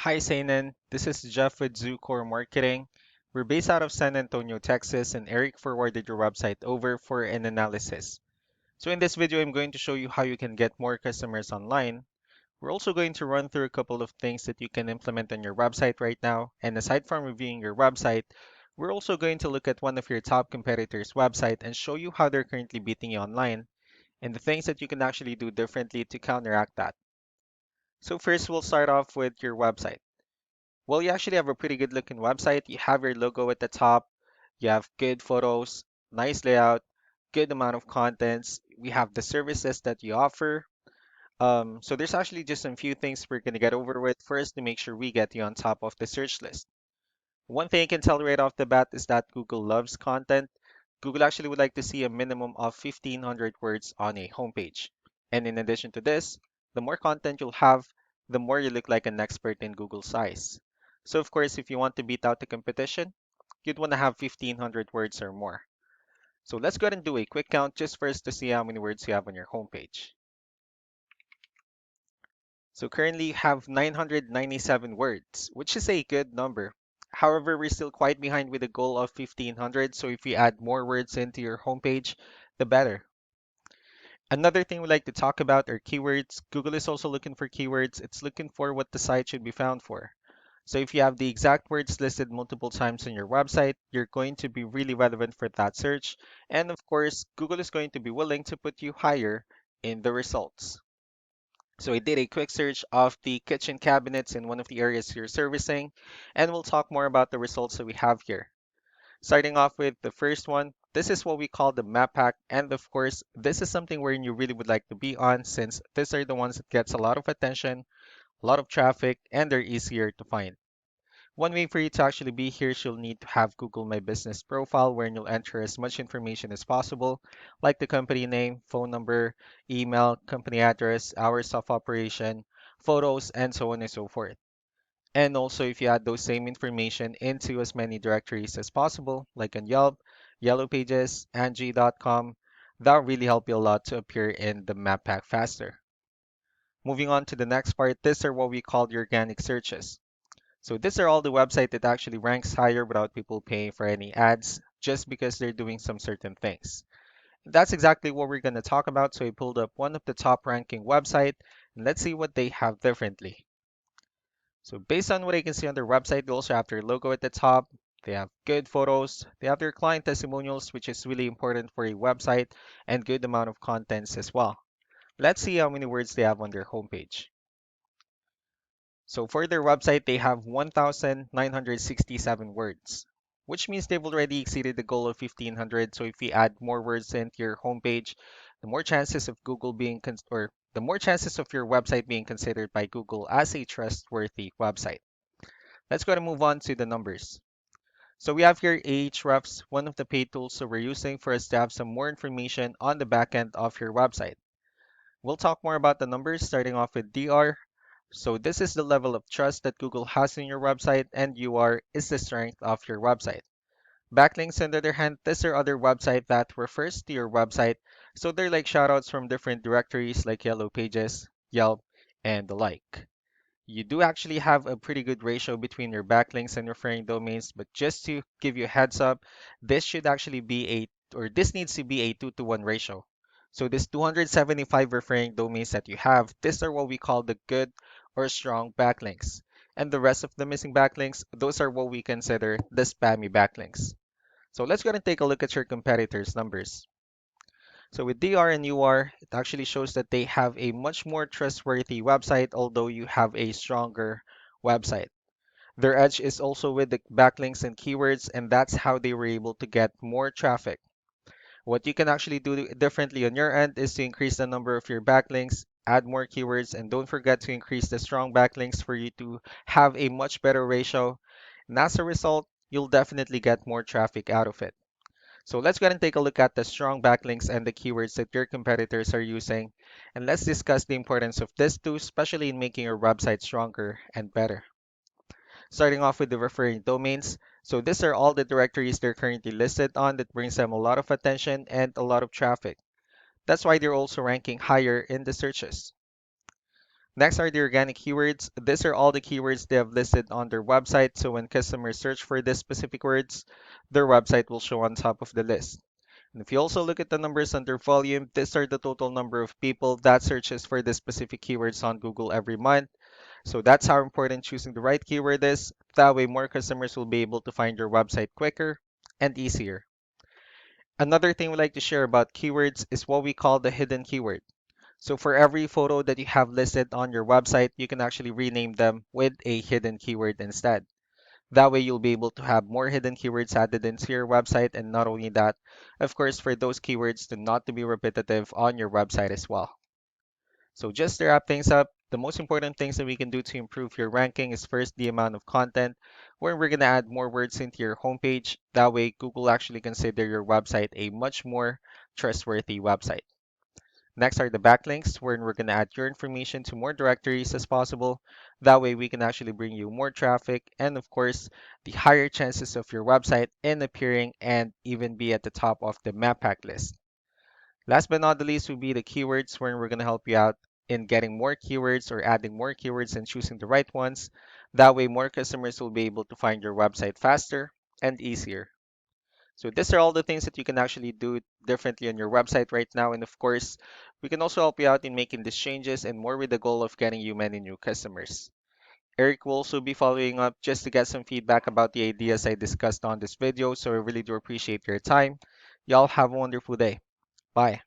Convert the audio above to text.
Hi, Sainan. This is Jeff with Zucore Marketing. We're based out of San Antonio, Texas, and Eric forwarded your website over for an analysis. So in this video, I'm going to show you how you can get more customers online. We're also going to run through a couple of things that you can implement on your website right now. And aside from reviewing your website, we're also going to look at one of your top competitors' website and show you how they're currently beating you online and the things that you can actually do differently to counteract that. So first, we'll start off with your website. Well, you actually have a pretty good looking website. You have your logo at the top. You have good photos, nice layout, good amount of contents. We have the services that you offer. So there's actually just a few things we're gonna get over with first to make sure we get you on top of the search list. One thing I can tell right off the bat is that Google loves content. Google actually would like to see a minimum of 1,500 words on a homepage. And in addition to this, the more content you'll have, the more you look like an expert in Google's eyes. So of course, if you want to beat out the competition, you'd want to have 1,500 words or more. So let's go ahead and do a quick count just first to see how many words you have on your homepage. So currently you have 997 words, which is a good number. However, we're still quite behind with the goal of 1,500, so if you add more words into your homepage, the better. Another thing we like to talk about are keywords. Google is also looking for keywords. It's looking for what the site should be found for. So if you have the exact words listed multiple times on your website, you're going to be really relevant for that search. And of course, Google is going to be willing to put you higher in the results. So I did a quick search of the kitchen cabinets in one of the areas you're servicing, and we'll talk more about the results that we have here. Starting off with the first one, this is what we call the map pack, and of course, this is something where you really would like to be on since these are the ones that gets a lot of attention, a lot of traffic, and they're easier to find. One way for you to actually be here is you'll need to have Google My Business profile where you'll enter as much information as possible, like the company name, phone number, email, company address, hours of operation, photos, and so on and so forth. And also, if you add those same information into as many directories as possible, like on Yelp, Yellow Pages, Angie.com, that'll really help you a lot to appear in the map pack faster. Moving on to the next part, these are what we call the organic searches. So these are all the website that actually ranks higher without people paying for any ads just because they're doing some certain things. That's exactly what we're going to talk about. So I pulled up one of the top ranking website and let's see what they have differently. So based on what I can see on their website, they also have their logo at the top. They have good photos. They have their client testimonials, which is really important for a website, and good amount of contents as well. Let's see how many words they have on their homepage. So for their website, they have 1,967 words, which means they've already exceeded the goal of 1,500. So if we add more words into your homepage, the more chances of Google being or the more chances of your website being considered by Google as a trustworthy website. Let's go and move on to the numbers. So we have here Ahrefs, one of the paid tools that we're using for us to have some more information on the back end of your website. We'll talk more about the numbers starting off with DR. So this is the level of trust that Google has in your website, and UR is the strength of your website. Backlinks, on the other hand, these are other website that refers to your website, so they're like shoutouts from different directories like Yellow Pages, Yelp, and the like. You do actually have a pretty good ratio between your backlinks and referring domains, but just to give you a heads up, this should actually be this needs to be a 2-to-1 ratio. So this 275 referring domains that you have, these are what we call the good or strong backlinks. And the rest of the missing backlinks, those are what we consider the spammy backlinks. So let's go and take a look at your competitors' numbers. So with DR and UR, it actually shows that they have a much more trustworthy website, although you have a stronger website. Their edge is also with the backlinks and keywords, and that's how they were able to get more traffic. What you can actually do differently on your end is to increase the number of your backlinks, add more keywords, and don't forget to increase the strong backlinks for you to have a much better ratio. And as a result, you'll definitely get more traffic out of it. So let's go ahead and take a look at the strong backlinks and the keywords that your competitors are using. And let's discuss the importance of this too, especially in making your website stronger and better. Starting off with the referring domains. So these are all the directories they're currently listed on that brings them a lot of attention and a lot of traffic. That's why they're also ranking higher in the searches. Next are the organic keywords. These are all the keywords they have listed on their website, so when customers search for these specific words, their website will show on top of the list. And if you also look at the numbers under volume, these are the total number of people that searches for the specific keywords on Google every month. So that's how important choosing the right keyword is. That way, more customers will be able to find your website quicker and easier. Another thing we like to share about keywords is what we call the hidden keyword. So for every photo that you have listed on your website, you can actually rename them with a hidden keyword instead. That way you'll be able to have more hidden keywords added into your website, and not only that, of course, for those keywords to not to be repetitive on your website as well. So just to wrap things up, the most important things that we can do to improve your ranking is first the amount of content, where we're going to add more words into your homepage. That way Google actually consider your website a much more trustworthy website. Next are the backlinks, where we're going to add your information to more directories as possible. That way we can actually bring you more traffic and of course the higher chances of your website in appearing and even be at the top of the map pack list. Last but not the least will be the keywords, where we're going to help you out in getting more keywords or adding more keywords and choosing the right ones. That way more customers will be able to find your website faster and easier. So these are all the things that you can actually do differently on your website right now. And of course, we can also help you out in making these changes and more with the goal of getting you many new customers. Eric will also be following up just to get some feedback about the ideas I discussed on this video. So I really do appreciate your time. Y'all have a wonderful day. Bye.